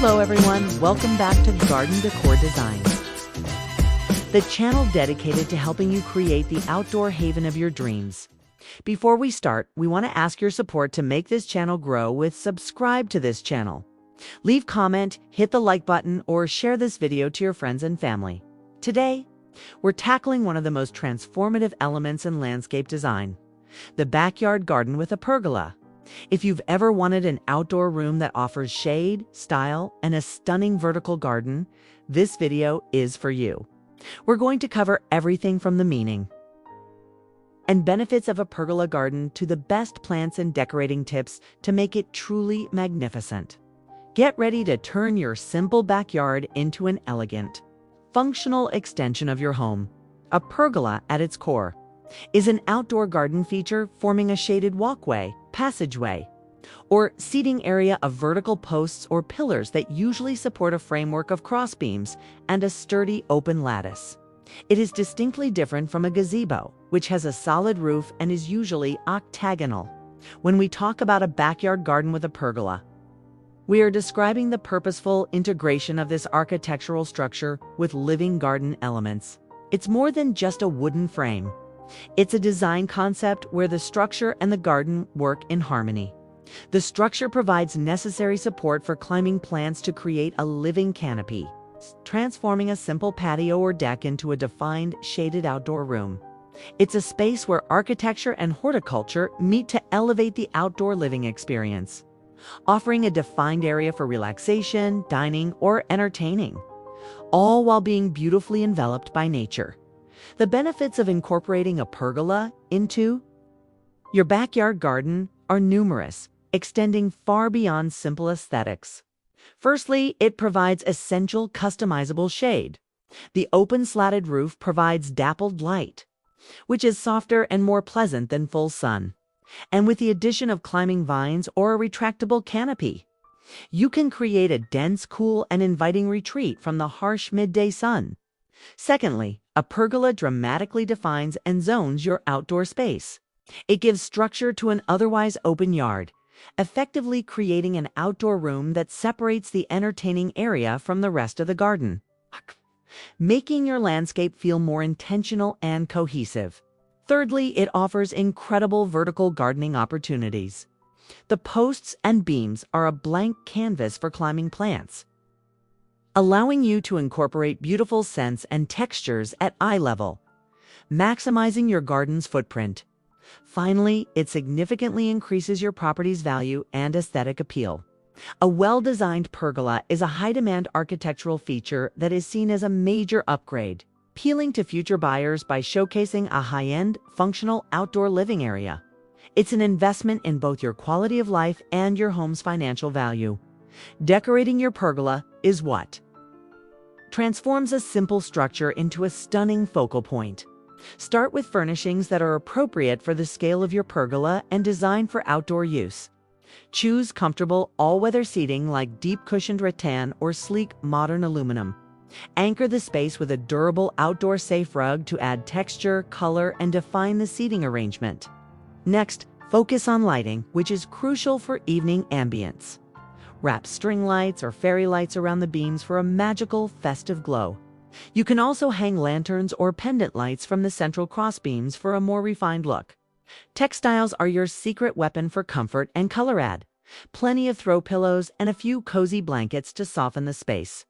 Hello everyone, welcome back to Garden Decor Designs, the channel dedicated to helping you create the outdoor haven of your dreams. Before we start, we want to ask your support to make this channel grow with subscribe to this channel. Leave comment, hit the like button, or share this video to your friends and family. Today, we're tackling one of the most transformative elements in landscape design, the backyard garden with a pergola. If you've ever wanted an outdoor room that offers shade, style, and a stunning vertical garden, this video is for you. We're going to cover everything from the meaning and benefits of a pergola garden to the best plants and decorating tips to make it truly magnificent. Get ready to turn your simple backyard into an elegant, functional extension of your home. A pergola, at its core, is an outdoor garden feature forming a shaded walkway, passageway, or seating area of vertical posts or pillars that usually support a framework of crossbeams and a sturdy open lattice. It is distinctly different from a gazebo, which has a solid roof and is usually octagonal. When we talk about a backyard garden with a pergola, we are describing the purposeful integration of this architectural structure with living garden elements. It's more than just a wooden frame. It's a design concept where the structure and the garden work in harmony. The structure provides necessary support for climbing plants to create a living canopy, transforming a simple patio or deck into a defined, shaded outdoor room. It's a space where architecture and horticulture meet to elevate the outdoor living experience, offering a defined area for relaxation, dining, or entertaining, all while being beautifully enveloped by nature. The benefits of incorporating a pergola into your backyard garden are numerous, extending far beyond simple aesthetics. Firstly, it provides essential customizable shade. The open slatted roof provides dappled light, which is softer and more pleasant than full sun. And with the addition of climbing vines or a retractable canopy, you can create a dense, cool, and inviting retreat from the harsh midday sun. Secondly, a pergola dramatically defines and zones your outdoor space. It gives structure to an otherwise open yard, effectively creating an outdoor room that separates the entertaining area from the rest of the garden, making your landscape feel more intentional and cohesive. Thirdly, it offers incredible vertical gardening opportunities. The posts and beams are a blank canvas for climbing plants, allowing you to incorporate beautiful scents and textures at eye level, maximizing your garden's footprint. Finally, it significantly increases your property's value and aesthetic appeal. A well-designed pergola is a high-demand architectural feature that is seen as a major upgrade, appealing to future buyers by showcasing a high-end, functional outdoor living area. It's an investment in both your quality of life and your home's financial value. Decorating your pergola is what transforms a simple structure into a stunning focal point. Start with furnishings that are appropriate for the scale of your pergola and designed for outdoor use. Choose comfortable, all-weather seating like deep cushioned rattan or sleek, modern aluminum. Anchor the space with a durable, outdoor safe rug to add texture, color, and define the seating arrangement. Next, focus on lighting, which is crucial for evening ambience. Wrap string lights or fairy lights around the beams for a magical, festive glow. You can also hang lanterns or pendant lights from the central crossbeams for a more refined look. Textiles are your secret weapon for comfort and color add. Plenty of throw pillows and a few cozy blankets to soften the space.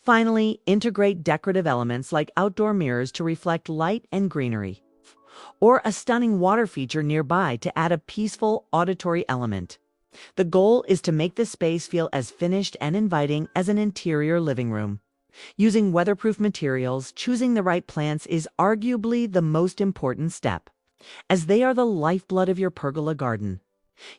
Finally, integrate decorative elements like outdoor mirrors to reflect light and greenery, or a stunning water feature nearby to add a peaceful auditory element. The goal is to make the space feel as finished and inviting as an interior living room. Using weatherproof materials, choosing the right plants is arguably the most important step, as they are the lifeblood of your pergola garden.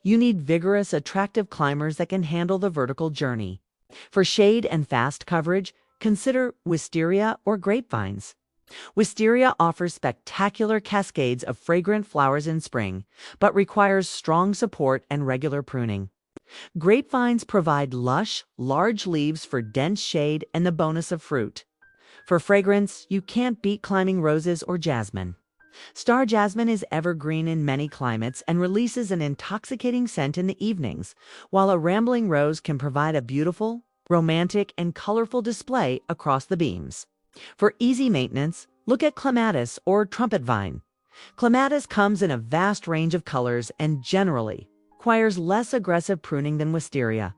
You need vigorous, attractive climbers that can handle the vertical journey. For shade and fast coverage, consider wisteria or grapevines. Wisteria offers spectacular cascades of fragrant flowers in spring, but requires strong support and regular pruning. Grapevines provide lush, large leaves for dense shade and the bonus of fruit. For fragrance, you can't beat climbing roses or jasmine. Star jasmine is evergreen in many climates and releases an intoxicating scent in the evenings, while a rambling rose can provide a beautiful, romantic and colorful display across the beams. For easy maintenance, look at clematis or trumpet vine. Clematis comes in a vast range of colors and generally requires less aggressive pruning than wisteria.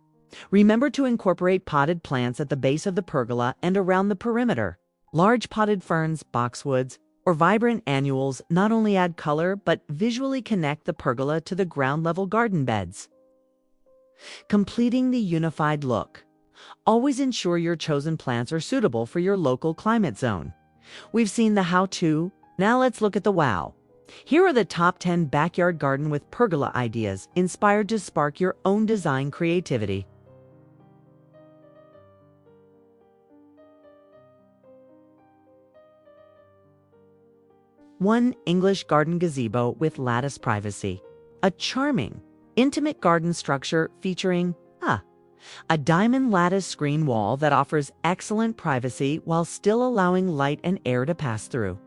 Remember to incorporate potted plants at the base of the pergola and around the perimeter. Large potted ferns, boxwoods, or vibrant annuals not only add color but visually connect the pergola to the ground-level garden beds. Completing the unified look. Always ensure your chosen plants are suitable for your local climate zone. We've seen the how-to, now let's look at the wow. Here are the top 10 backyard garden with pergola ideas inspired to spark your own design creativity. 1. English garden gazebo with lattice privacy. A charming, intimate garden structure featuring a diamond lattice screen wall that offers excellent privacy while still allowing light and air to pass through.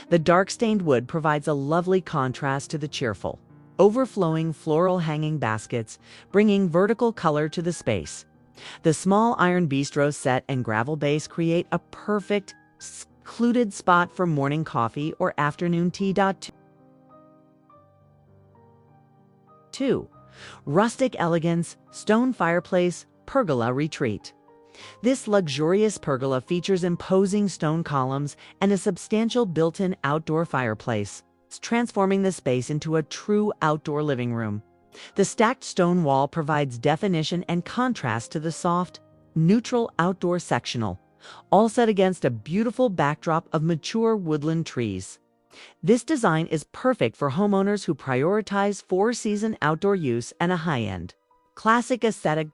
The dark stained wood provides a lovely contrast to the cheerful, overflowing floral hanging baskets, bringing vertical color to the space. The small iron bistro set and gravel base create a perfect, secluded spot for morning coffee or afternoon tea. 2. Rustic elegance, stone fireplace, pergola retreat. This luxurious pergola features imposing stone columns and a substantial built-in outdoor fireplace, transforming the space into a true outdoor living room. The stacked stone wall provides definition and contrast to the soft, neutral outdoor sectional, all set against a beautiful backdrop of mature woodland trees. This design is perfect for homeowners who prioritize four-season outdoor use and a high-end, classic aesthetic.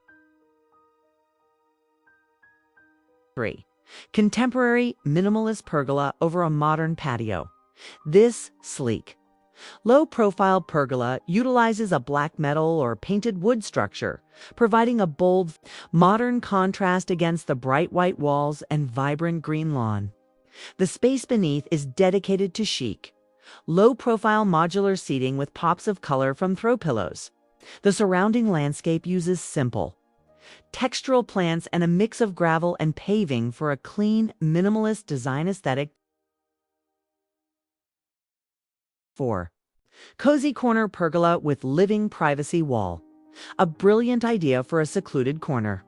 3. Contemporary, minimalist pergola over a modern patio. This sleek, low-profile pergola utilizes a black metal or painted wood structure, providing a bold, modern contrast against the bright white walls and vibrant green lawn. The space beneath is dedicated to chic, low-profile modular seating with pops of color from throw pillows. The surrounding landscape uses simple, textural plants and a mix of gravel and paving for a clean, minimalist design aesthetic. 4. Cozy corner pergola with living privacy wall. A brilliant idea for a secluded corner.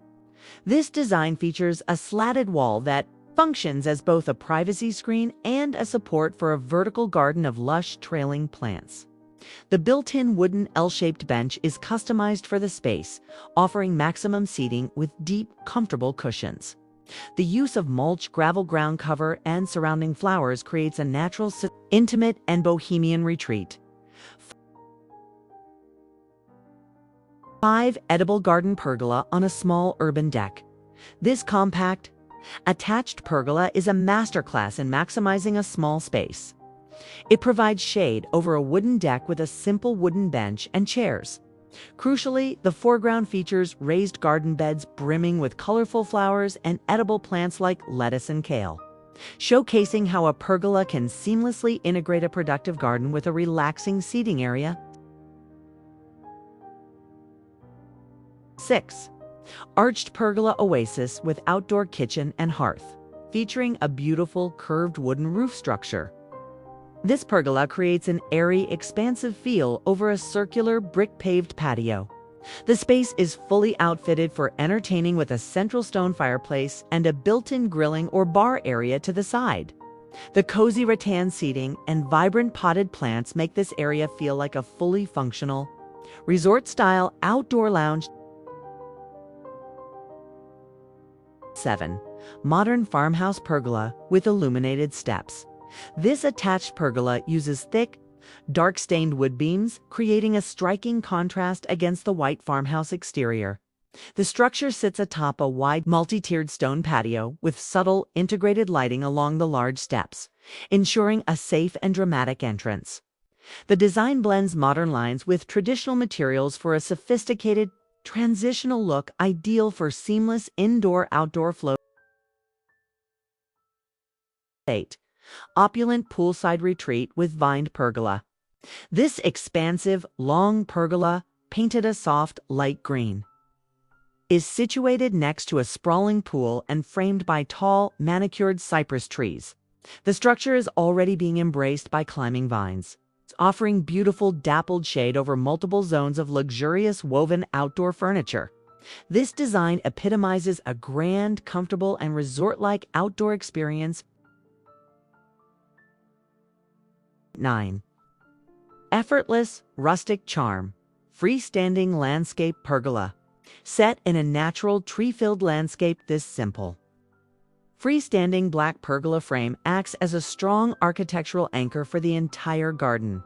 This design features a slatted wall that functions as both a privacy screen and a support for a vertical garden of lush trailing plants. The built-in wooden L-shaped bench is customized for the space, offering maximum seating with deep, comfortable cushions. The use of mulch, gravel ground cover, and surrounding flowers creates a natural, intimate, and bohemian retreat. 5. Edible garden pergola on a small urban deck. This compact, attached pergola is a masterclass in maximizing a small space. It provides shade over a wooden deck with a simple wooden bench and chairs. Crucially, the foreground features raised garden beds brimming with colorful flowers and edible plants like lettuce and kale, showcasing how a pergola can seamlessly integrate a productive garden with a relaxing seating area. 6. Arched pergola oasis with outdoor kitchen and hearth, featuring a beautiful curved wooden roof structure. This pergola creates an airy, expansive feel over a circular brick-paved patio. The space is fully outfitted for entertaining with a central stone fireplace and a built-in grilling or bar area to the side. The cozy rattan seating and vibrant potted plants make this area feel like a fully functional, resort-style outdoor lounge. 7. Modern farmhouse pergola with illuminated steps. This attached pergola uses thick, dark-stained wood beams, creating a striking contrast against the white farmhouse exterior. The structure sits atop a wide, multi-tiered stone patio with subtle, integrated lighting along the large steps, ensuring a safe and dramatic entrance. The design blends modern lines with traditional materials for a sophisticated, transitional look ideal for seamless indoor-outdoor flow. 8. Opulent poolside retreat with vined pergola. This expansive, long pergola painted a soft, light green, is situated next to a sprawling pool and framed by tall, manicured cypress trees. The structure is already being embraced by climbing vines, offering beautiful dappled shade over multiple zones of luxurious woven outdoor furniture. This design epitomizes a grand, comfortable, and resort-like outdoor experience. 9. Effortless, rustic charm. Freestanding landscape pergola. Set in a natural, tree-filled landscape this simple. Freestanding black pergola frame acts as a strong architectural anchor for the entire garden.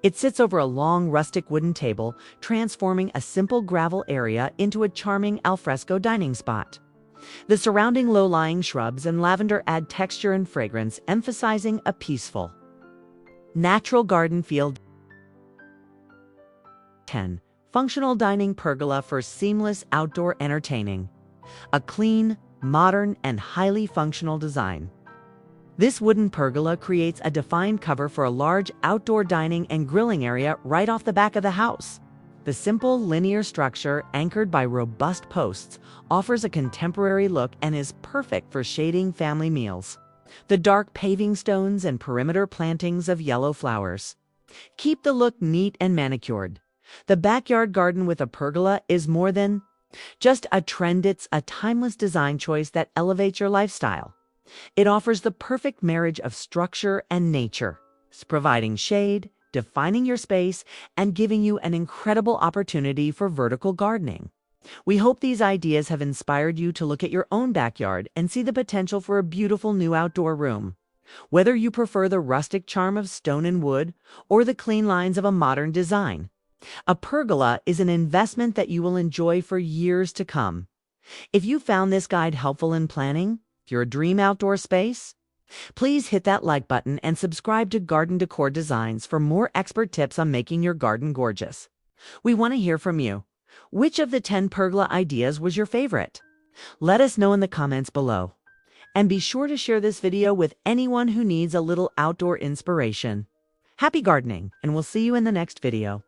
It sits over a long rustic wooden table, transforming a simple gravel area into a charming alfresco dining spot. The surrounding low-lying shrubs and lavender add texture and fragrance, emphasizing a peaceful, natural garden feel. 10. Functional dining pergola for seamless outdoor entertaining. A clean, modern, and highly functional design. This wooden pergola creates a defined cover for a large outdoor dining and grilling area right off the back of the house. The simple, linear structure, anchored by robust posts, offers a contemporary look and is perfect for shading family meals. The dark paving stones and perimeter plantings of yellow flowers keep the look neat and manicured. The backyard garden with a pergola is more than just a trend, it's a timeless design choice that elevates your lifestyle. It offers the perfect marriage of structure and nature, providing shade, defining your space, and giving you an incredible opportunity for vertical gardening. We hope these ideas have inspired you to look at your own backyard and see the potential for a beautiful new outdoor room. Whether you prefer the rustic charm of stone and wood or the clean lines of a modern design, a pergola is an investment that you will enjoy for years to come. If you found this guide helpful in planning your dream outdoor space, please hit that like button and subscribe to Garden Decor Designs for more expert tips on making your garden gorgeous. We want to hear from you. Which of the 10 pergola ideas was your favorite? Let us know in the comments below. And be sure to share this video with anyone who needs a little outdoor inspiration. Happy gardening, and we'll see you in the next video.